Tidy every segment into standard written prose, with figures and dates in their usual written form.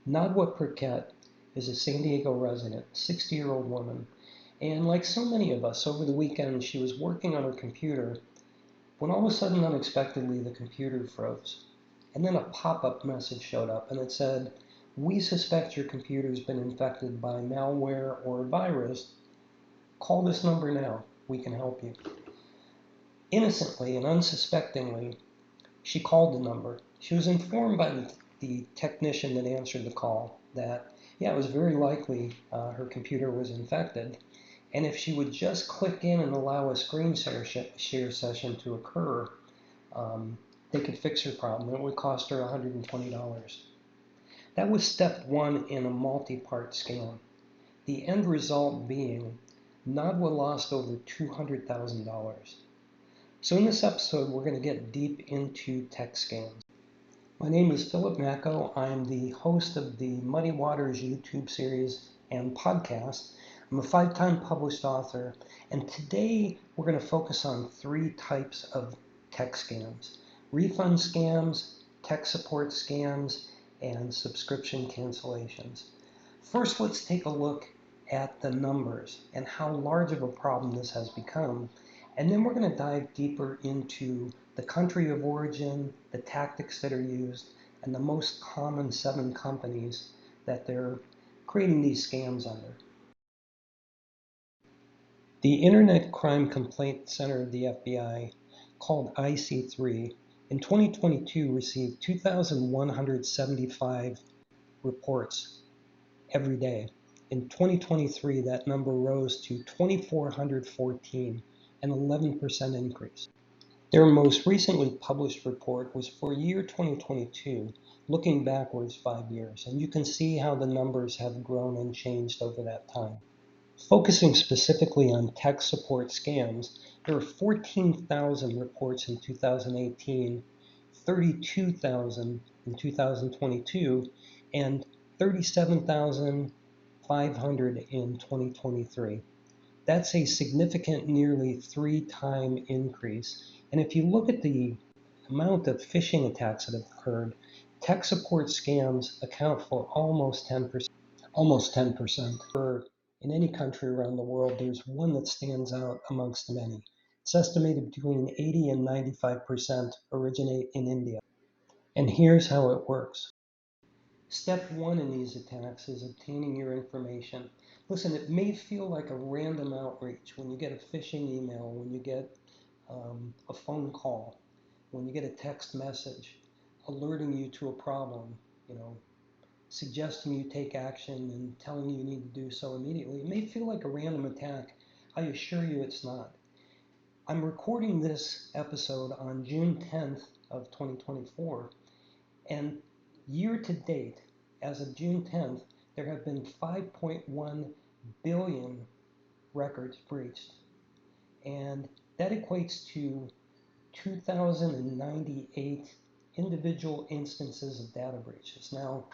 Nadwa Perquet is a San Diego resident, 60-year-old woman, and like so many of us, over the weekend she was working on her computer when all of a sudden, unexpectedly, the computer froze. And then a pop-up message showed up and it said, "We suspect your computer's been infected by malware or virus. Call this number now. We can help you." Innocently and unsuspectingly, she called the number. She was informed by the technician that answered the call that, yeah, it was very likely her computer was infected. And if she would just click in and allow a screen share session to occur, they could fix her problem. It would cost her $120. That was step one in a multi-part scam. The end result being Nadwa lost over $200,000. So in this episode, we're going to get deep into tech scams. My name is Philip Macco. I'm the host of the Muddy Waters YouTube series and podcast. I'm a 5-time published author, and today we're going to focus on 3 types of tech scams: refund scams, tech support scams, and subscription cancellations. First, let's take a look at the numbers and how large of a problem this has become. And then we're going to dive deeper into the country of origin, the tactics that are used, and the most common 7 companies that they're creating these scams under. The Internet Crime Complaint Center of the FBI, called IC3, in 2022 received 2,175 reports every day. In 2023, that number rose to 2,414, an 11% increase. Their most recently published report was for year 2022, looking backwards 5 years, and you can see how the numbers have grown and changed over that time. Focusing specifically on tech support scams, there were 14,000 reports in 2018, 32,000 in 2022, and 37,500 in 2023. That's a significant nearly 3-time increase. And if you look at the amount of phishing attacks that have occurred, tech support scams account for almost 10%. Almost 10%. In any country around the world, there's one that stands out amongst many. It's estimated between 80 and 95% originate in India. And here's how it works. Step 1 in these attacks is obtaining your information. Listen, it may feel like a random outreach when you get a phishing email, when you get a phone call, when you get a text message alerting you to a problem, suggesting you take action and telling you need to do so immediately. It may feel like a random attack. I assure you it's not. I'm recording this episode on June 10th of 2024, and year to date, as of June 10th, there have been 5.1 billion records breached, and that equates to 2,098 individual instances of data breaches. Now,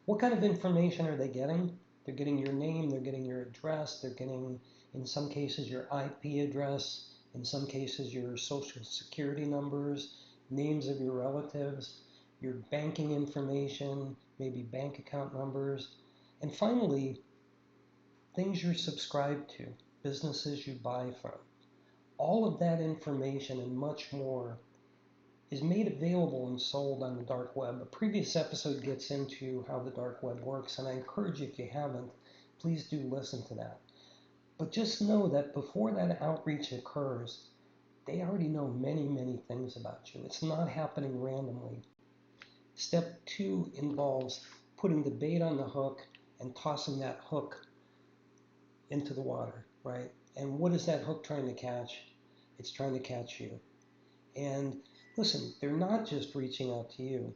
what kind of information are they getting? They're getting your name, they're getting your address, they're getting, in some cases, your IP address, in some cases, your social security numbers, names of your relatives, your banking information, maybe bank account numbers, and finally, things you're subscribed to, businesses you buy from. All of that information and much more is made available and sold on the dark web. A previous episode gets into how the dark web works, and I encourage you, if you haven't, please do listen to that. But just know that before that outreach occurs, they already know many, many things about you. It's not happening randomly. Step 2 involves putting the bait on the hook and tossing that hook into the water, right? And what is that hook trying to catch? It's trying to catch you. And listen, they're not just reaching out to you.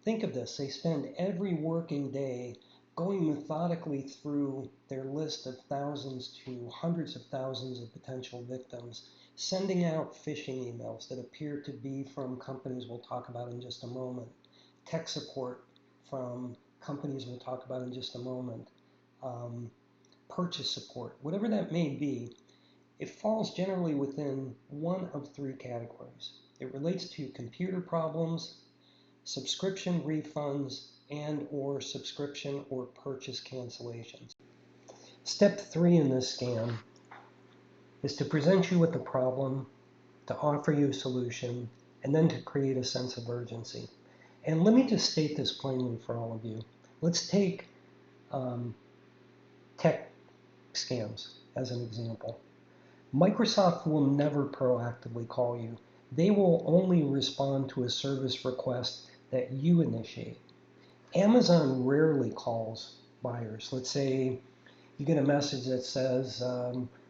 Think of this. They spend every working day going methodically through their list of thousands to hundreds of thousands of potential victims, sending out phishing emails that appear to be from companies we'll talk about in just a moment, tech support from companies we'll talk about in just a moment, purchase support, whatever that may be. It falls generally within one of 3 categories. It relates to computer problems, subscription refunds, and or subscription or purchase cancellations. Step 3 in this scam is to present you with a problem, to offer you a solution, and then to create a sense of urgency. And let me just state this plainly for all of you. Let's take tech scams as an example. Microsoft will never proactively call you. They will only respond to a service request that you initiate. Amazon rarely calls buyers. Let's say you get a message that says,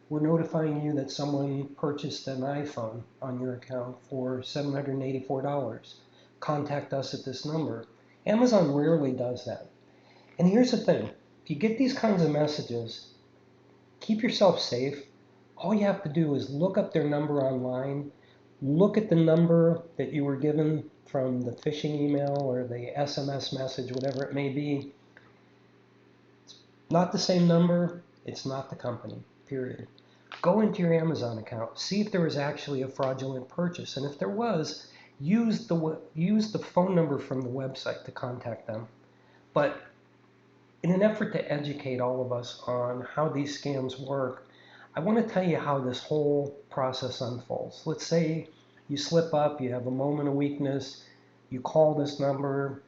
we're notifying you that someone purchased an iPhone on your account for $784. Contact us at this number. Amazon rarely does that. And here's the thing. If you get these kinds of messages, keep yourself safe. All you have to do is look up their number online, look at the number that you were given from the phishing email or the SMS message, whatever it may be. It's not the same number, it's not the company, period. Go into your Amazon account, see if there was actually a fraudulent purchase, and if there was, use the phone number from the website to contact them. But in an effort to educate all of us on how these scams work, I want to tell you how this whole process unfolds. Let's say you slip up, you have a moment of weakness, you call this number,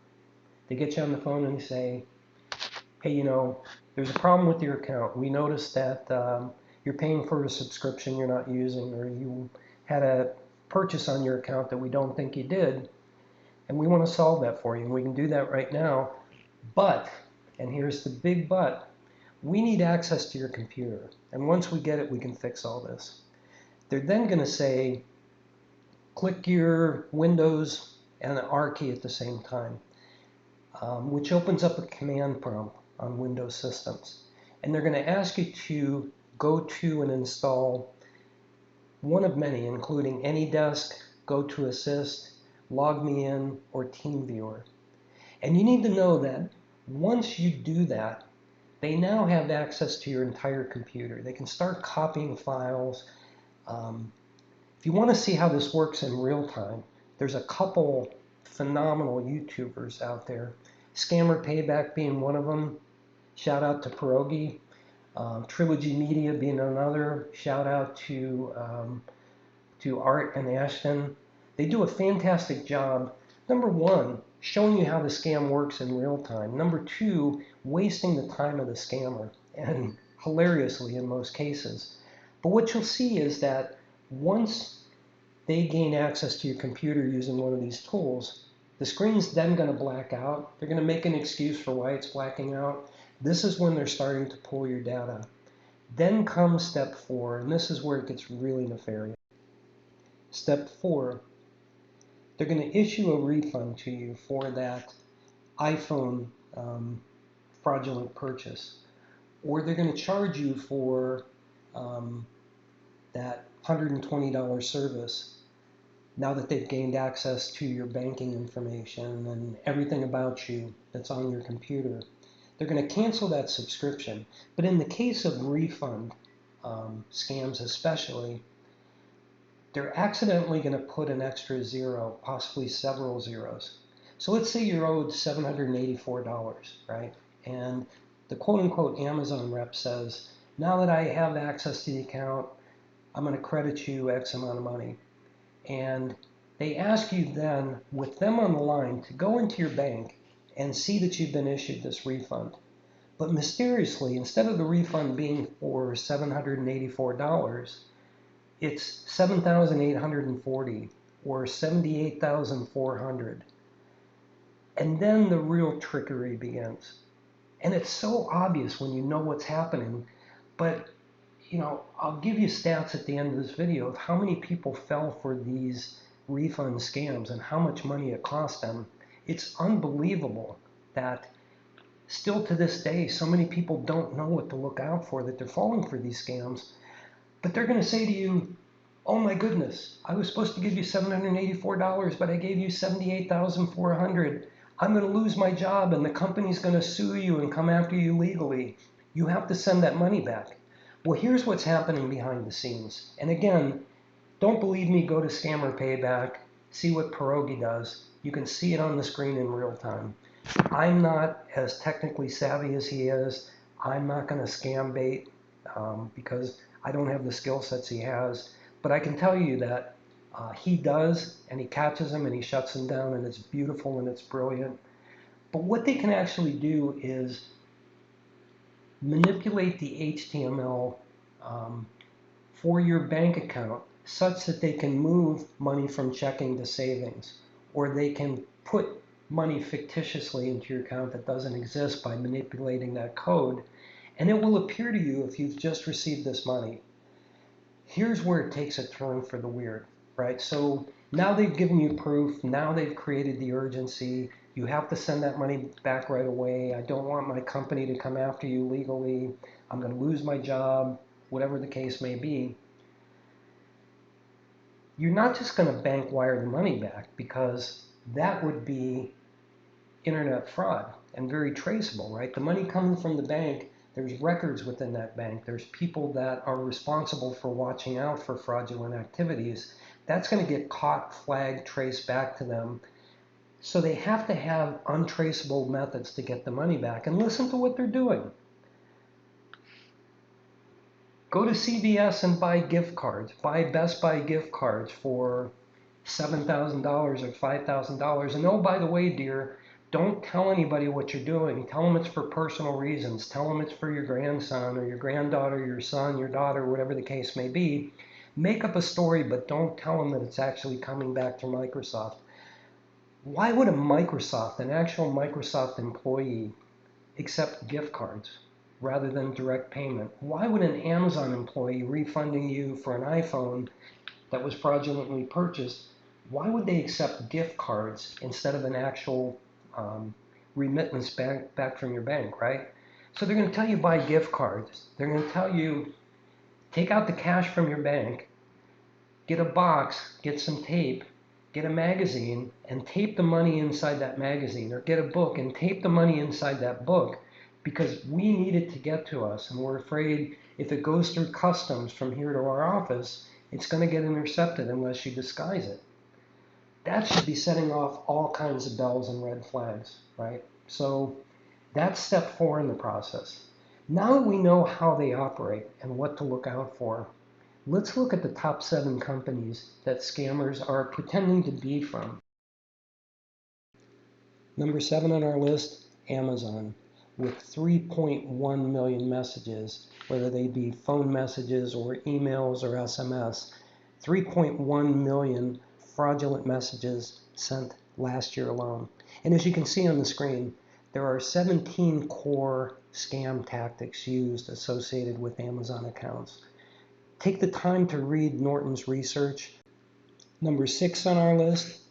they get you on the phone and they say, hey, there's a problem with your account. We noticed that you're paying for a subscription you're not using, or you had a purchase on your account that we don't think you did, and we want to solve that for you, and we can do that right now. But, and here's the big but, we need access to your computer, and once we get it, we can fix all this. They're then going to say, click your Windows and the R key at the same time, which opens up a command prompt on Windows systems. And they're going to ask you to go to and install one of many, including AnyDesk, GoToAssist, LogMeIn, or TeamViewer. And you need to know that once you do that, they now have access to your entire computer. They can start copying files. If you want to see how this works in real time, there's a couple phenomenal YouTubers out there. Scammer Payback being one of them. Shout out to Pierogi. Trilogy Media being another. Shout out to Art and Ashton. They do a fantastic job. Number one, showing you how the scam works in real time. Number two, wasting the time of the scammer, and hilariously in most cases. But what you'll see is that once they gain access to your computer using one of these tools, the screen's then going to black out. They're going to make an excuse for why it's blacking out. This is when they're starting to pull your data. Then comes step 4, and this is where it gets really nefarious. Step 4, they're going to issue a refund to you for that iPhone fraudulent purchase. Or they're going to charge you for that $120 service now that they've gained access to your banking information and everything about you that's on your computer. They're going to cancel that subscription. But in the case of refund scams especially, they're accidentally going to put an extra zero, possibly several zeros. So let's say you're owed $784, right? And the quote-unquote Amazon rep says, now that I have access to the account, I'm going to credit you X amount of money. And they ask you then, with them on the line, to go into your bank and see that you've been issued this refund. But mysteriously, instead of the refund being for $784, it's $7,840 or $78,400. And then the real trickery begins. And it's so obvious when you know what's happening, but I'll give you stats at the end of this video of how many people fell for these refund scams and how much money it cost them. It's unbelievable that still to this day, so many people don't know what to look out for, that they're falling for these scams. But they're going to say to you, oh my goodness, I was supposed to give you $784, but I gave you $78,400. I'm going to lose my job and the company's going to sue you and come after you legally. You have to send that money back. Well, here's what's happening behind the scenes. And again, don't believe me, go to Scammer Payback, see what Pierogi does. You can see it on the screen in real time. I'm not as technically savvy as he is. I'm not going to scam bait because I don't have the skill sets he has. But I can tell you that he does, and he catches them and he shuts them down, and it's beautiful and it's brilliant. But what they can actually do is manipulate the HTML um, for your bank account such that they can move money from checking to savings, or they can put money fictitiously into your account that doesn't exist by manipulating that code, and it will appear to you if you've just received this money. Here's where it takes a turn for the weird, right? So now they've given you proof, now they've created the urgency, you have to send that money back right away. I don't want my company to come after you legally. I'm going to lose my job, whatever the case may be. You're not just going to bank wire the money back, because that would be internet fraud and very traceable, right? The money coming from the bank, there's records within that bank. There's people that are responsible for watching out for fraudulent activities. That's going to get caught, flagged, traced back to them. So they have to have untraceable methods to get the money back. And listen to what they're doing. Go to CVS and buy gift cards. Buy Best Buy gift cards for $7,000 or $5,000. And oh, by the way, dear, don't tell anybody what you're doing. Tell them it's for personal reasons. Tell them it's for your grandson or your granddaughter, your son, your daughter, whatever the case may be. Make up a story, but don't tell them that it's actually coming back to Microsoft. Why would an actual Microsoft employee, accept gift cards rather than direct payment? Why would an Amazon employee refunding you for an iPhone that was fraudulently purchased, why would they accept gift cards instead of an actual remittance back from your bank, right? So they're going to tell you buy gift cards. They're going to tell you take out the cash from your bank, get a box, get some tape, get a magazine, and tape the money inside that magazine, or get a book and tape the money inside that book, because we need it to get to us, and we're afraid if it goes through customs from here to our office, it's going to get intercepted unless you disguise it. That should be setting off all kinds of bells and red flags, right? So that's step 4 in the process. Now that we know how they operate and what to look out for, let's look at the top 7 companies that scammers are pretending to be from. Number 7 on our list, Amazon, with 3.1 million messages, whether they be phone messages or emails or SMS. 3.1 million fraudulent messages sent last year alone. And as you can see on the screen, there are 17 core scam tactics used associated with Amazon accounts. Take the time to read Norton's research. Number 6 on our list,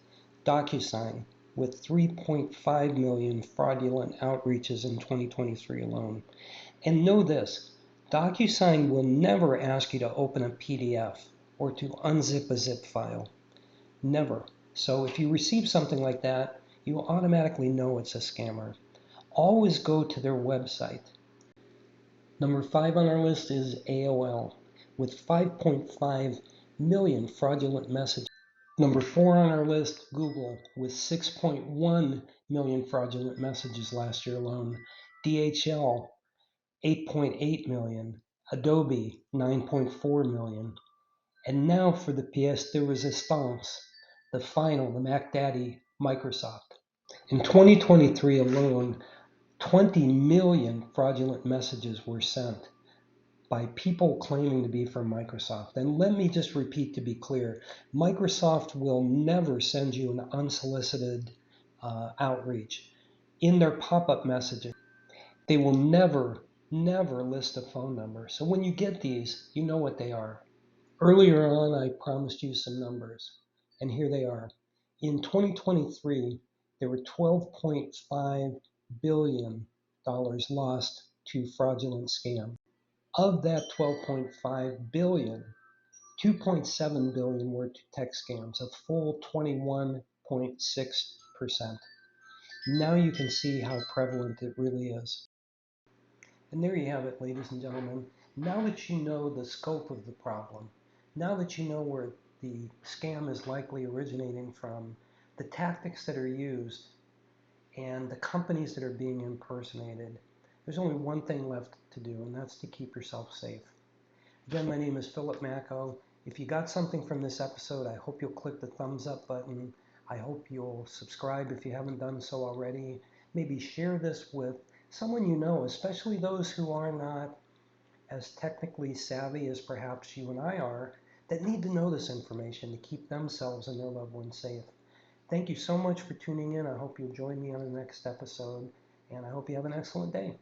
DocuSign, with 3.5 million fraudulent outreaches in 2023 alone. And know this, DocuSign will never ask you to open a PDF or to unzip a zip file. Never. So if you receive something like that, you automatically know it's a scammer. Always go to their website. Number 5 on our list is AOL, with 5.5 million fraudulent messages. Number 4 on our list, Google, with 6.1 million fraudulent messages last year alone. DHL, 8.8 million. Adobe, 9.4 million. And now for the pièce de résistance, the final, the Mac Daddy, Microsoft. In 2023 alone, 20 million fraudulent messages were sent by people claiming to be from Microsoft. And let me just repeat to be clear, Microsoft will never send you an unsolicited outreach. In their pop-up messages, they will never list a phone number. So when you get these, you know what they are. Earlier on, I promised you some numbers, and here they are. In 2023, there were $12.5 billion lost to fraudulent scams. Of that 12.5 billion, 2.7 billion were to tech scams, a full 21.6%. Now you can see how prevalent it really is. And there you have it, ladies and gentlemen. Now that you know the scope of the problem, now that you know where the scam is likely originating from, the tactics that are used, and the companies that are being impersonated, there's only one thing left to do, and that's to keep yourself safe. Again, my name is Philip Macko. If you got something from this episode, I hope you'll click the thumbs up button. I hope you'll subscribe if you haven't done so already. Maybe share this with someone you know, especially those who are not as technically savvy as perhaps you and I are, that need to know this information to keep themselves and their loved ones safe. Thank you so much for tuning in. I hope you'll join me on the next episode, and I hope you have an excellent day.